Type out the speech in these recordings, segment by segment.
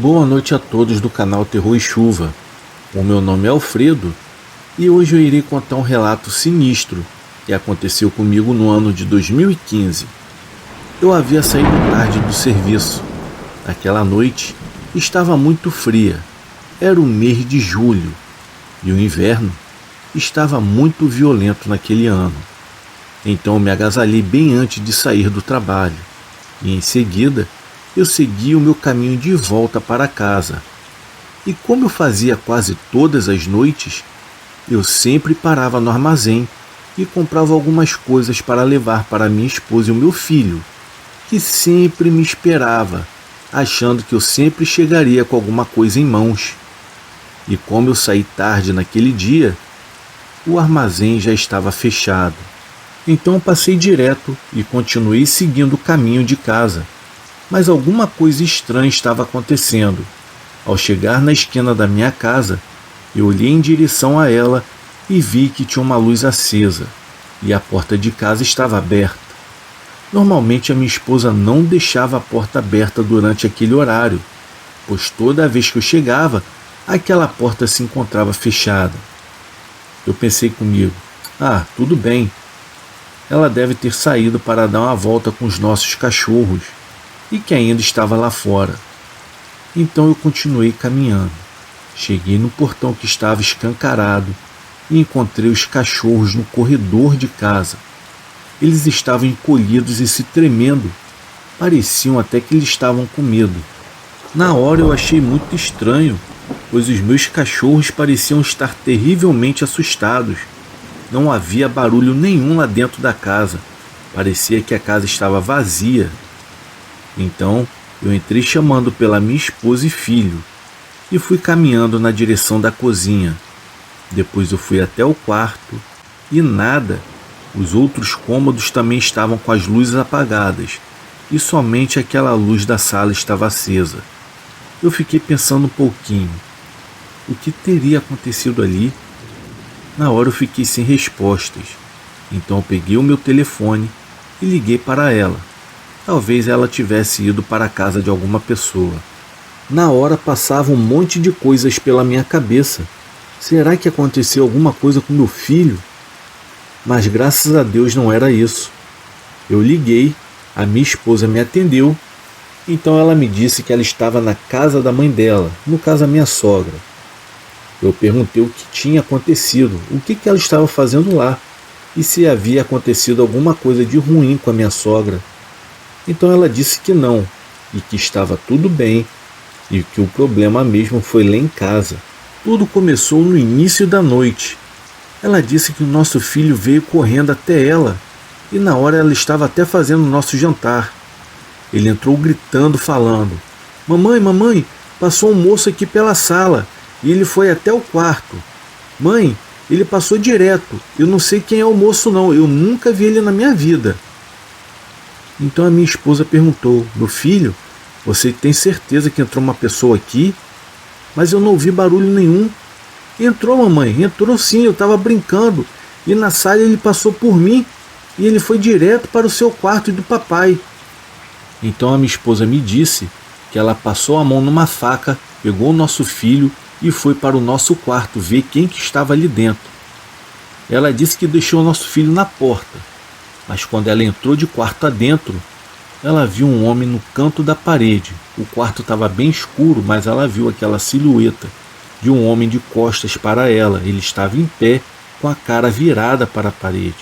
Boa noite a todos do canal Terror e Chuva. O meu nome é Alfredo e hoje eu irei contar um relato sinistro que aconteceu comigo no ano de 2015. Eu havia saído tarde do serviço. Aquela noite estava muito fria. Era o mês de julho e o inverno estava muito violento naquele ano. Então eu me agasalhei bem antes de sair do trabalho e em seguida eu segui o meu caminho de volta para casa. E como eu fazia quase todas as noites, eu sempre parava no armazém e comprava algumas coisas para levar para minha esposa e o meu filho, que sempre me esperava, achando que eu sempre chegaria com alguma coisa em mãos. E como eu saí tarde naquele dia, o armazém já estava fechado. Então eu passei direto e continuei seguindo o caminho de casa. Mas alguma coisa estranha estava acontecendo. Ao chegar na esquina da minha casa, eu olhei em direção a ela e vi que tinha uma luz acesa e a porta de casa estava aberta. Normalmente a minha esposa não deixava a porta aberta durante aquele horário, pois toda vez que eu chegava, aquela porta se encontrava fechada. Eu pensei comigo, tudo bem. Ela deve ter saído para dar uma volta com os nossos cachorros e que ainda estava lá fora. Então eu continuei caminhando. Cheguei no portão que estava escancarado e encontrei os cachorros no corredor de casa. Eles estavam encolhidos e se tremendo. Pareciam até que eles estavam com medo. Na hora eu achei muito estranho, pois os meus cachorros pareciam estar terrivelmente assustados. Não havia barulho nenhum lá dentro da casa. Parecia que a casa estava vazia. Então eu entrei chamando pela minha esposa e filho e fui caminhando na direção da cozinha. Depois eu fui até o quarto e nada. Os outros cômodos também estavam com as luzes apagadas e somente aquela luz da sala estava acesa. Eu fiquei pensando um pouquinho. O que teria acontecido ali? Na hora eu fiquei sem respostas. Então eu peguei o meu telefone e liguei para ela. Talvez ela tivesse ido para a casa de alguma pessoa. Na hora passava um monte de coisas pela minha cabeça. Será que aconteceu alguma coisa com meu filho? Mas graças a Deus não era isso. Eu liguei, a minha esposa me atendeu, então ela me disse que ela estava na casa da mãe dela, no caso a minha sogra. Eu perguntei o que tinha acontecido, o que ela estava fazendo lá, e se havia acontecido alguma coisa de ruim com a minha sogra. Então ela disse que não, e que estava tudo bem, e que o problema mesmo foi lá em casa. Tudo começou no início da noite. Ela disse que o nosso filho veio correndo até ela, e na hora ela estava até fazendo o nosso jantar. Ele entrou gritando, falando: Mamãe, mamãe, passou um moço aqui pela sala, e ele foi até o quarto. Mãe, ele passou direto, eu não sei quem é o moço não, eu nunca vi ele na minha vida. Então a minha esposa perguntou: Meu filho, você tem certeza que entrou uma pessoa aqui? Mas eu não ouvi barulho nenhum. Entrou, mamãe, entrou sim, eu estava brincando. E na sala ele passou por mim e ele foi direto para o seu quarto e do papai. Então a minha esposa me disse que ela passou a mão numa faca, pegou o nosso filho e foi para o nosso quarto ver quem que estava ali dentro. Ela disse que deixou o nosso filho na porta. Mas quando ela entrou de quarto adentro, ela viu um homem no canto da parede. O quarto estava bem escuro, mas ela viu aquela silhueta de um homem de costas para ela. Ele estava em pé, com a cara virada para a parede.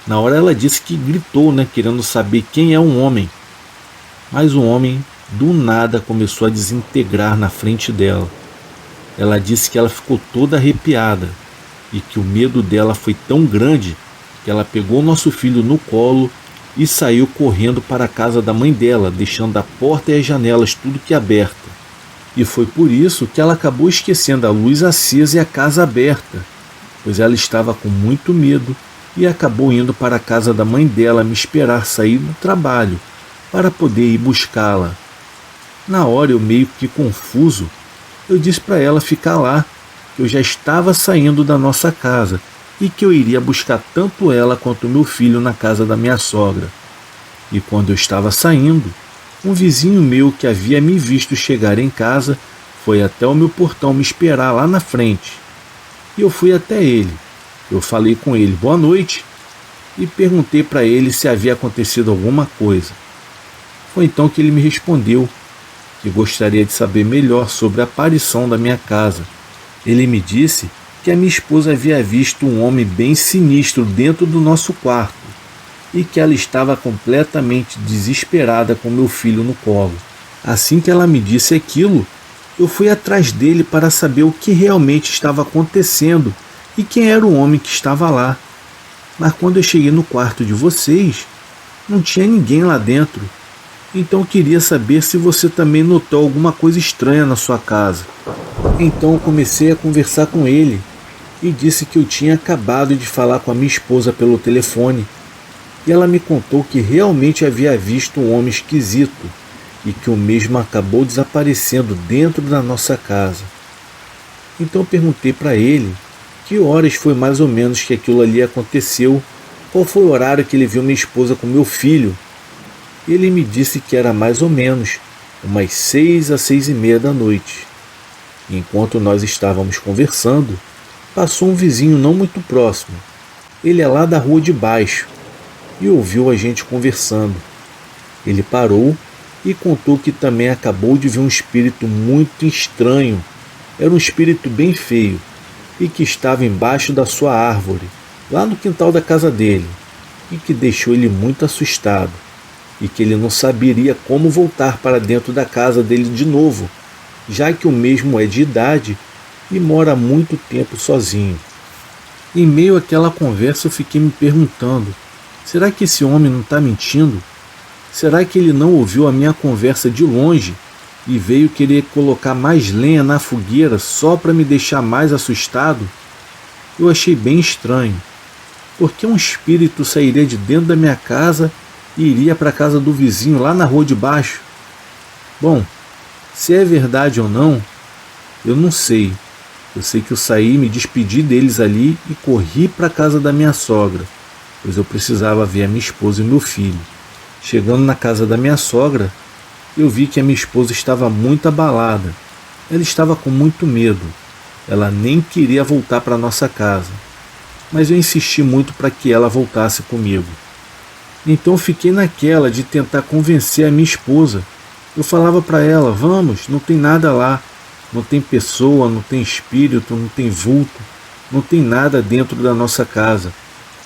Na hora ela disse que gritou, querendo saber quem é um homem. Mas o homem, do nada, começou a desintegrar na frente dela. Ela disse que ela ficou toda arrepiada e que o medo dela foi tão grande que ela pegou o nosso filho no colo e saiu correndo para a casa da mãe dela, deixando a porta e as janelas tudo que aberta. E foi por isso que ela acabou esquecendo a luz acesa e a casa aberta, pois ela estava com muito medo e acabou indo para a casa da mãe dela me esperar sair do trabalho para poder ir buscá-la. Na hora eu meio que confuso, eu disse para ela ficar lá, que eu já estava saindo da nossa casa e que eu iria buscar tanto ela quanto meu filho na casa da minha sogra. E quando eu estava saindo, Um vizinho meu que havia me visto chegar em casa foi até o meu portão me esperar lá na frente. E eu fui até ele. Eu falei com ele boa noite e perguntei para ele se havia acontecido alguma coisa. Foi então que ele me respondeu que gostaria de saber melhor sobre a aparição da minha casa. Ele me disse que a minha esposa havia visto um homem bem sinistro dentro do nosso quarto e que ela estava completamente desesperada com meu filho no colo. Assim que ela me disse aquilo, eu fui atrás dele para saber o que realmente estava acontecendo e quem era o homem que estava lá. Mas quando eu cheguei no quarto de vocês, não tinha ninguém lá dentro. Então eu queria saber se você também notou alguma coisa estranha na sua casa. Então eu comecei a conversar com ele e disse que eu tinha acabado de falar com a minha esposa pelo telefone. E ela me contou que realmente havia visto um homem esquisito e que o mesmo acabou desaparecendo dentro da nossa casa. Então eu perguntei para ele que horas foi mais ou menos que aquilo ali aconteceu, qual foi o horário que ele viu minha esposa com meu filho. Ele me disse que era mais ou menos umas 6 às 6:30 da noite. Enquanto nós estávamos conversando, passou um vizinho não muito próximo. Ele é lá da rua de baixo e ouviu a gente conversando. Ele parou e contou que também acabou de ver um espírito muito estranho. Era um espírito bem feio e que estava embaixo da sua árvore, lá no quintal da casa dele, e que deixou ele muito assustado e que ele não saberia como voltar para dentro da casa dele de novo, já que o mesmo é de idade e mora há muito tempo sozinho. Em meio àquela conversa eu fiquei me perguntando, será que esse homem não está mentindo? Será que ele não ouviu a minha conversa de longe e veio querer colocar mais lenha na fogueira só para me deixar mais assustado? Eu achei bem estranho. Por que um espírito sairia de dentro da minha casa e iria para a casa do vizinho lá na rua de baixo? Bom, se é verdade ou não, eu não sei. Eu sei que eu saí, me despedi deles ali e corri para a casa da minha sogra, pois eu precisava ver a minha esposa e meu filho. Chegando na casa da minha sogra, eu vi que a minha esposa estava muito abalada. Ela estava com muito medo. Ela nem queria voltar para nossa casa. Mas eu insisti muito para que ela voltasse comigo. Então eu fiquei naquela de tentar convencer a minha esposa. Eu falava para ela, vamos, não tem nada lá. Não tem pessoa, não tem espírito, não tem vulto. Não tem nada dentro da nossa casa.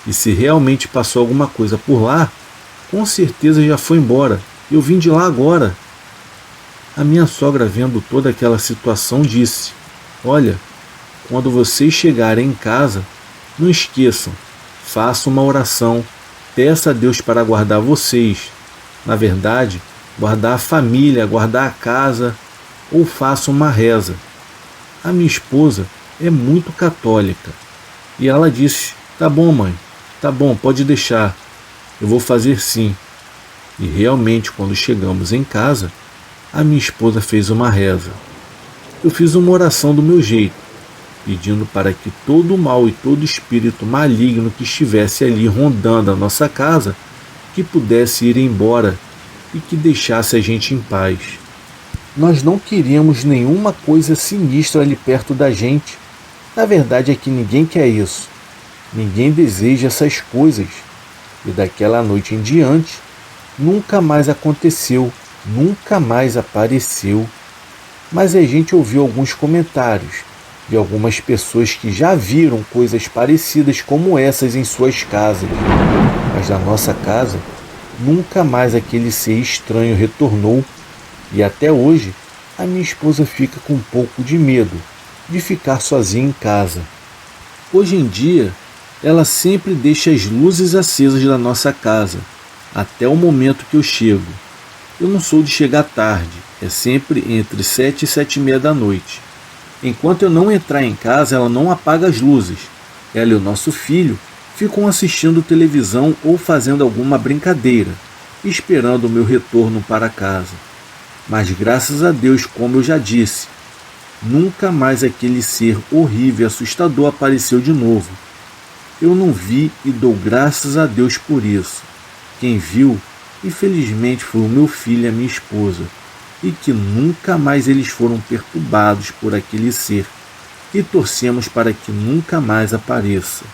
E se realmente passou alguma coisa por lá, com certeza já foi embora. Eu vim de lá agora. A minha sogra, vendo toda aquela situação, disse, olha, quando vocês chegarem em casa, não esqueçam, façam uma oração, peça a Deus para guardar vocês. Na verdade, guardar a família, guardar a casa, ou façam uma reza. A minha esposa é muito católica. E ela disse, tá bom mãe, tá bom, pode deixar. Eu vou fazer sim. E realmente, quando chegamos em casa, a minha esposa fez uma reza. Eu fiz uma oração do meu jeito, pedindo para que todo o mal e todo espírito maligno que estivesse ali rondando a nossa casa, que pudesse ir embora e que deixasse a gente em paz. Nós não queríamos nenhuma coisa sinistra ali perto da gente. Na verdade é que ninguém quer isso. Ninguém deseja essas coisas. E daquela noite em diante, nunca mais aconteceu, nunca mais apareceu. Mas a gente ouviu alguns comentários de algumas pessoas que já viram coisas parecidas como essas em suas casas. Mas na nossa casa, nunca mais aquele ser estranho retornou. E até hoje, a minha esposa fica com um pouco de medo de ficar sozinha em casa. Hoje em dia, ela sempre deixa as luzes acesas da nossa casa, até o momento que eu chego. Eu não sou de chegar tarde, é sempre entre 7 e 7:30 da noite. Enquanto eu não entrar em casa, ela não apaga as luzes. Ela e o nosso filho ficam assistindo televisão ou fazendo alguma brincadeira, esperando o meu retorno para casa. Mas graças a Deus, como eu já disse, nunca mais aquele ser horrível e assustador apareceu de novo. Eu não vi e dou graças a Deus por isso. Quem viu Infelizmente foi o meu filho e a minha esposa, e que nunca mais eles foram perturbados por aquele ser, e torcemos para que nunca mais apareça.